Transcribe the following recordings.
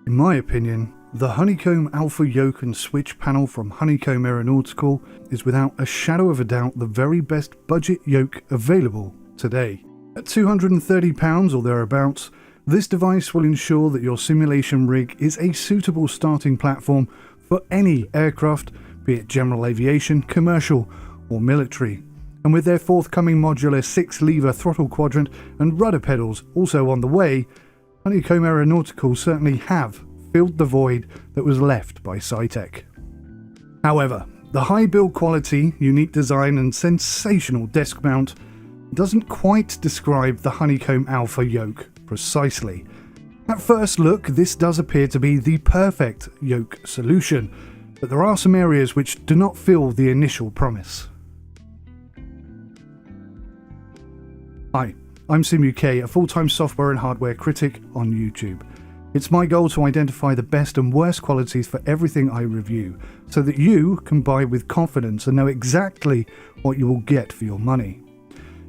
In my opinion, the Honeycomb Alpha Yoke and Switch panel from Honeycomb Aeronautical is without a shadow of a doubt the very best budget yoke available today. At £230 or thereabouts, this device will ensure that your simulation rig is a suitable starting platform for any aircraft, be it general aviation, commercial or military. And with their forthcoming modular 6-lever throttle quadrant and rudder pedals also on the way, Honeycomb Aeronautical certainly have filled the void that was left by Scitech. However, the high build quality, unique design and sensational desk mount doesn't quite describe the Honeycomb Alpha Yoke precisely. At first look, this does appear to be the perfect yoke solution, but there are some areas which do not fill the initial promise. Hi, I'm SimUK, a full-time software and hardware critic on YouTube. It's my goal to identify the best and worst qualities for everything I review, so that you can buy with confidence and know exactly what you will get for your money.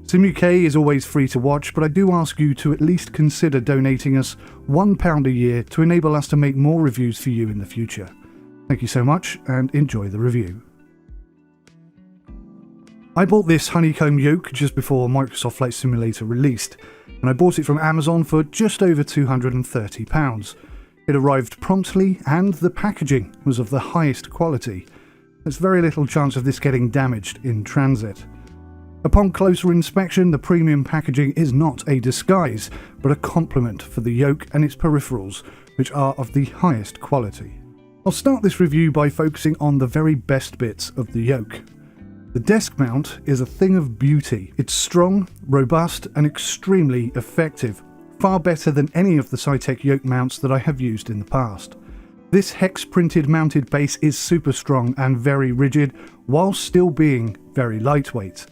SimUK is always free to watch, but I do ask you to at least consider donating us £1 a year to enable us to make more reviews for you in the future. Thank you so much and enjoy the review. I bought this Honeycomb Yoke just before Microsoft Flight Simulator released, and I bought it from Amazon for just over £230. It arrived promptly and the packaging was of the highest quality. There's very little chance of this getting damaged in transit. Upon closer inspection, the premium packaging is not a disguise, but a complement for the yoke and its peripherals, which are of the highest quality. I'll start this review by focusing on the very best bits of the yoke. The desk mount is a thing of beauty. It's strong, robust and extremely effective, far better than any of the Scitech yoke mounts that I have used in the past. This hex printed mounted base is super strong and very rigid, while still being very lightweight.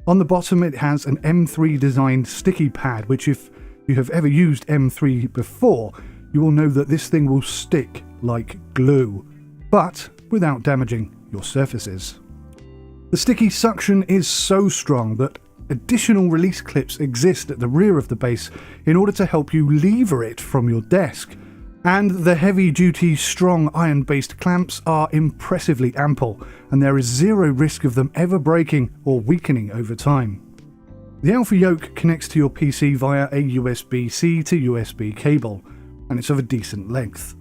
On the bottom it has an M3 designed sticky pad, which if you have ever used M3 before, you will know that this thing will stick like glue, but without damaging your surfaces. The sticky suction is so strong that additional release clips exist at the rear of the base in order to help you lever it from your desk, and the heavy-duty, strong iron-based clamps are impressively ample, and there is zero risk of them ever breaking or weakening over time. The Alpha Yoke connects to your PC via a USB-C to USB cable, and it's of a decent length.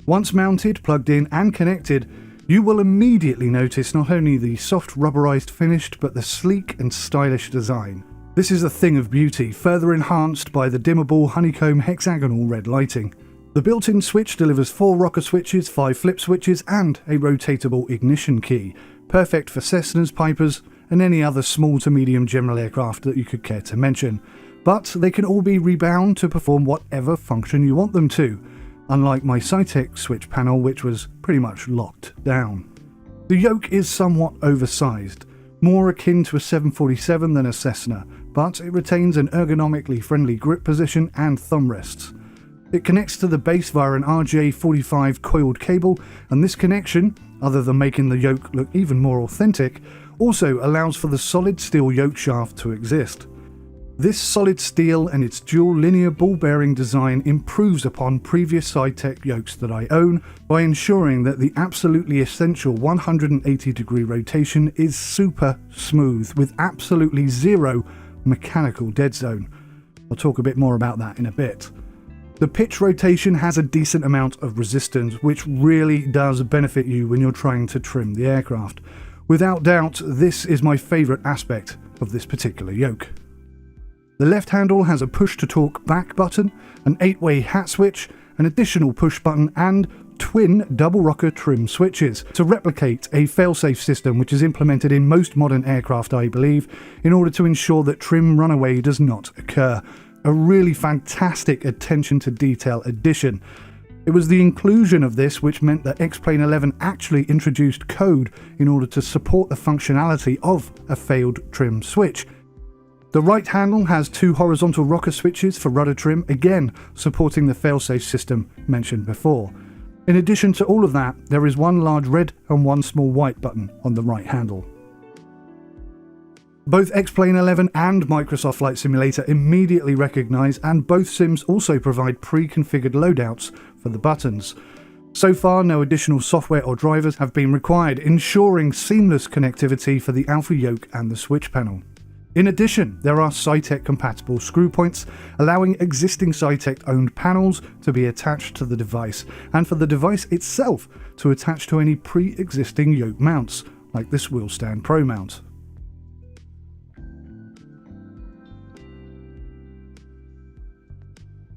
Once mounted, plugged in and connected, you will immediately notice not only the soft rubberized finish, but the sleek and stylish design. This is a thing of beauty, further enhanced by the dimmable Honeycomb hexagonal red lighting. The built-in switch delivers 4 rocker switches, 5 flip switches and a rotatable ignition key, perfect for Cessnas, Pipers and any other small to medium general aircraft that you could care to mention. But they can all be rebound to perform whatever function you want them to, unlike my Scitech switch panel, which was pretty much locked down. The yoke is somewhat oversized, more akin to a 747 than a Cessna, but it retains an ergonomically friendly grip position and thumb rests. It connects to the base via an RJ45 coiled cable, and this connection, other than making the yoke look even more authentic, also allows for the solid steel yoke shaft to exist. This solid steel and its dual linear ball bearing design improves upon previous Scitech yokes that I own by ensuring that the absolutely essential 180-degree rotation is super smooth with absolutely zero mechanical dead zone. I'll talk a bit more about that in a bit. The pitch rotation has a decent amount of resistance, which really does benefit you when you're trying to trim the aircraft. Without doubt, this is my favourite aspect of this particular yoke. The left handle has a push-to-talk back button, an 8-way hat switch, an additional push button and twin double rocker trim switches to replicate a fail-safe system which is implemented in most modern aircraft, I believe, in order to ensure that trim runaway does not occur. A really fantastic attention to detail addition. It was the inclusion of this which meant that X-Plane 11 actually introduced code in order to support the functionality of a failed trim switch. The right handle has 2 horizontal rocker switches for rudder trim, again supporting the failsafe system mentioned before. In addition to all of that, there is 1 large red and 1 small white button on the right handle. Both X-Plane 11 and Microsoft Flight Simulator immediately recognise, and both sims also provide pre-configured loadouts for the buttons. So far, no additional software or drivers have been required, ensuring seamless connectivity for the Alpha Yoke and the switch panel. In addition, there are Cytec compatible screw points, allowing existing Cytec owned panels to be attached to the device, and for the device itself to attach to any pre-existing Yoke mounts, like this wheel stand Pro mount.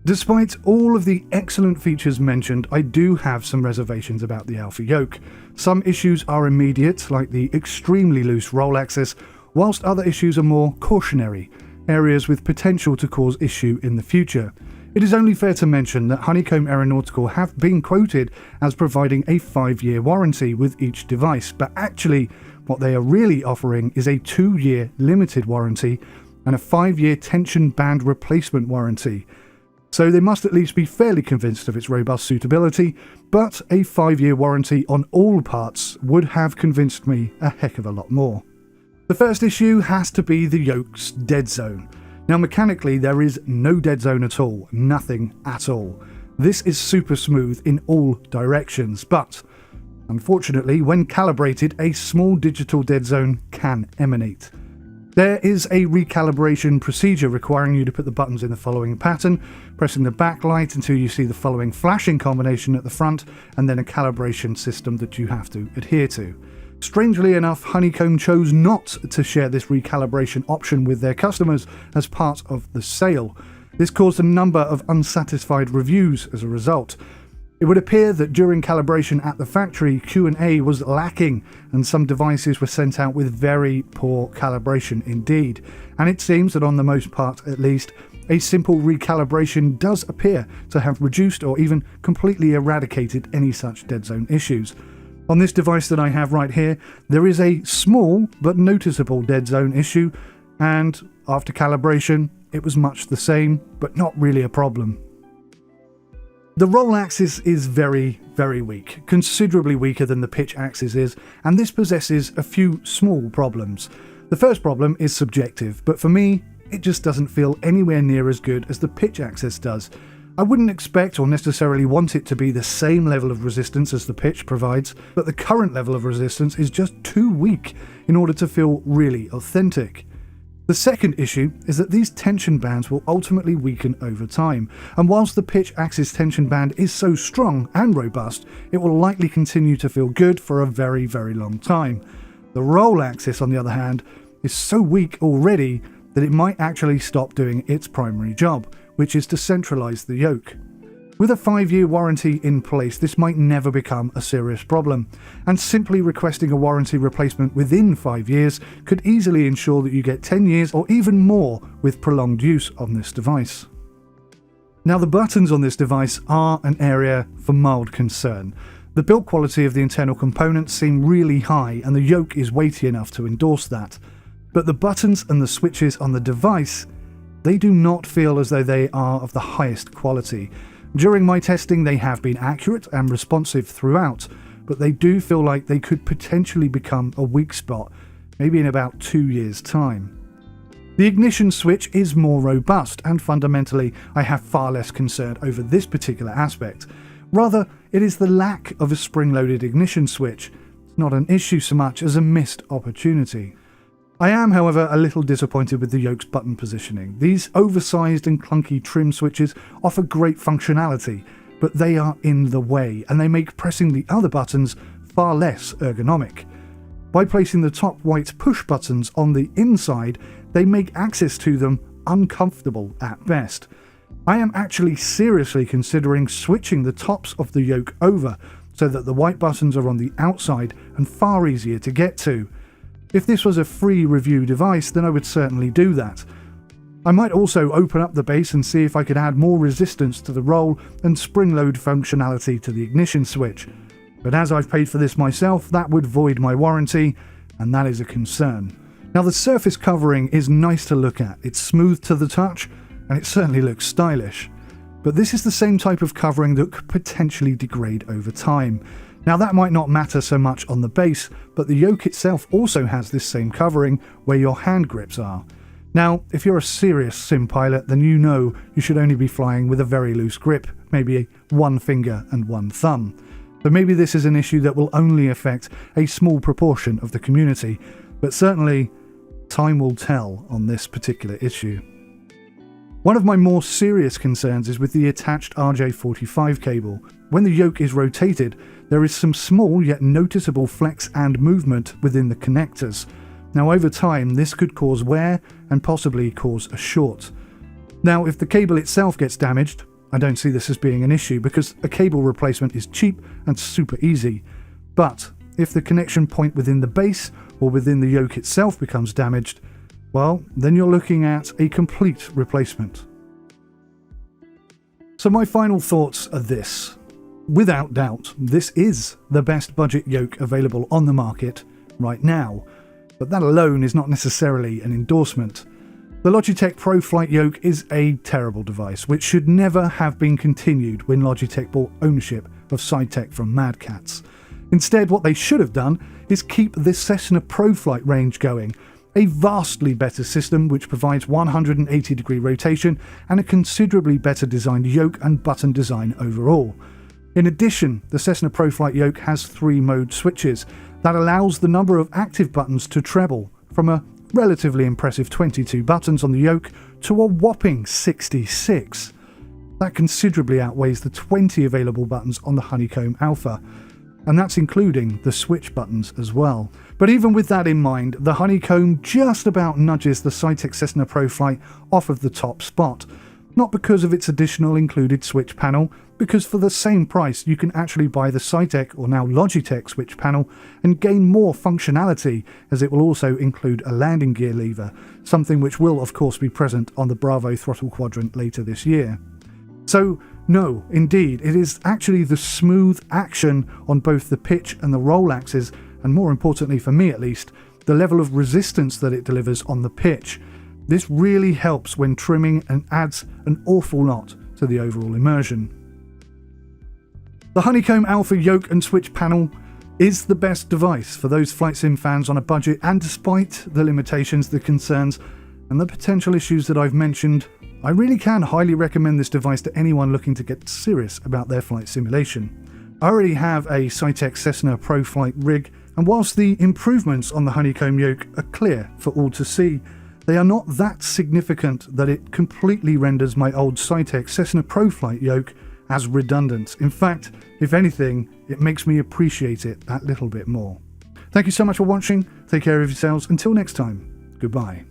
Despite all of the excellent features mentioned, I do have some reservations about the Alpha Yoke. Some issues are immediate, like the extremely loose roll axis, whilst other issues are more cautionary, areas with potential to cause issue in the future. It is only fair to mention that Honeycomb Aeronautical have been quoted as providing a 5-year warranty with each device, but actually what they are really offering is a 2-year limited warranty and a 5-year tension band replacement warranty. So they must at least be fairly convinced of its robust suitability, but a 5-year warranty on all parts would have convinced me a heck of a lot more. The first issue has to be the Yoke's dead zone. Now mechanically there is no dead zone at all, nothing at all. This is super smooth in all directions, but unfortunately when calibrated a small digital dead zone can emanate. There is a recalibration procedure requiring you to put the buttons in the following pattern, pressing the backlight until you see the following flashing combination at the front, and then a calibration system that you have to adhere to. Strangely enough, Honeycomb chose not to share this recalibration option with their customers as part of the sale. This caused a number of unsatisfied reviews as a result. It would appear that during calibration at the factory, Q&A was lacking and some devices were sent out with very poor calibration indeed. And it seems that on the most part at least, a simple recalibration does appear to have reduced or even completely eradicated any such dead zone issues. On this device that I have right here, there is a small but noticeable dead zone issue, and after calibration, it was much the same, but not really a problem. The roll axis is very, very weak, considerably weaker than the pitch axis is, and this possesses a few small problems. The first problem is subjective, but for me, it just doesn't feel anywhere near as good as the pitch axis does. I wouldn't expect or necessarily want it to be the same level of resistance as the pitch provides, but the current level of resistance is just too weak in order to feel really authentic. The second issue is that these tension bands will ultimately weaken over time, and whilst the pitch axis tension band is so strong and robust, it will likely continue to feel good for a very, very long time. The roll axis, on the other hand, is so weak already that it might actually stop doing its primary job, which is to centralise the yoke. With a 5-year warranty in place, this might never become a serious problem, and simply requesting a warranty replacement within 5 years could easily ensure that you get 10 years or even more with prolonged use on this device. Now, the buttons on this device are an area for mild concern. The build quality of the internal components seem really high, and the yoke is weighty enough to endorse that. But the buttons and the switches on the device, they do not feel as though they are of the highest quality. During my testing, they have been accurate and responsive throughout, but they do feel like they could potentially become a weak spot, maybe in about 2 years' time. The ignition switch is more robust, and fundamentally, I have far less concern over this particular aspect. Rather, it is the lack of a spring-loaded ignition switch. It's not an issue so much as a missed opportunity. I am, however, a little disappointed with the yoke's button positioning. These oversized and clunky trim switches offer great functionality, but they are in the way, and they make pressing the other buttons far less ergonomic. By placing the top white push buttons on the inside, they make access to them uncomfortable at best. I am actually seriously considering switching the tops of the yoke over so that the white buttons are on the outside and far easier to get to. If this was a free review device, then I would certainly do that. I might also open up the base and see if I could add more resistance to the roll and spring load functionality to the ignition switch. But as I've paid for this myself, that would void my warranty, and that is a concern. Now, the surface covering is nice to look at. It's smooth to the touch, and it certainly looks stylish. But this is the same type of covering that could potentially degrade over time. Now that might not matter so much on the base, but the yoke itself also has this same covering where your hand grips are. Now, if you're a serious sim pilot, then you know you should only be flying with a very loose grip, maybe one finger and one thumb. So maybe this is an issue that will only affect a small proportion of the community, but certainly time will tell on this particular issue. One of my more serious concerns is with the attached RJ45 cable. When the yoke is rotated, there is some small yet noticeable flex and movement within the connectors. Now over time, this could cause wear and possibly cause a short. Now if the cable itself gets damaged, I don't see this as being an issue because a cable replacement is cheap and super easy. But if the connection point within the base or within the yoke itself becomes damaged, well, then you're looking at a complete replacement. So my final thoughts are this. Without doubt, this is the best budget yoke available on the market right now. But that alone is not necessarily an endorsement. The Logitech Pro Flight Yoke is a terrible device, which should never have been continued when Logitech bought ownership of SideTech from Mad Catz. Instead, what they should have done is keep this Cessna Pro Flight range going, a vastly better system which provides 180-degree rotation and a considerably better designed yoke and button design overall. In addition, the Cessna Pro Flight Yoke has 3 mode switches that allows the number of active buttons to treble from a relatively impressive 22 buttons on the yoke to a whopping 66. That considerably outweighs the 20 available buttons on the Honeycomb Alpha, and that's including the switch buttons as well. But even with that in mind, the Honeycomb just about nudges the SideTech Cessna Pro Flight off of the top spot. Not because of its additional included switch panel, because for the same price you can actually buy the SideTech or now Logitech switch panel and gain more functionality, as it will also include a landing gear lever, something which will of course be present on the Bravo throttle quadrant later this year. So no, indeed, it is actually the smooth action on both the pitch and the roll axes, and more importantly for me at least, the level of resistance that it delivers on the pitch. This really helps when trimming and adds an awful lot to the overall immersion. The Honeycomb Alpha yoke and switch panel is the best device for those flight sim fans on a budget, and despite the limitations, the concerns and the potential issues that I've mentioned, I really can highly recommend this device to anyone looking to get serious about their flight simulation. I already have a SideTech Cessna Pro Flight rig, and whilst the improvements on the Honeycomb yoke are clear for all to see, they are not that significant that it completely renders my old SideTech Cessna Pro Flight yoke as redundant. In fact, if anything, it makes me appreciate it that little bit more. Thank you so much for watching. Take care of yourselves. Until next time, goodbye.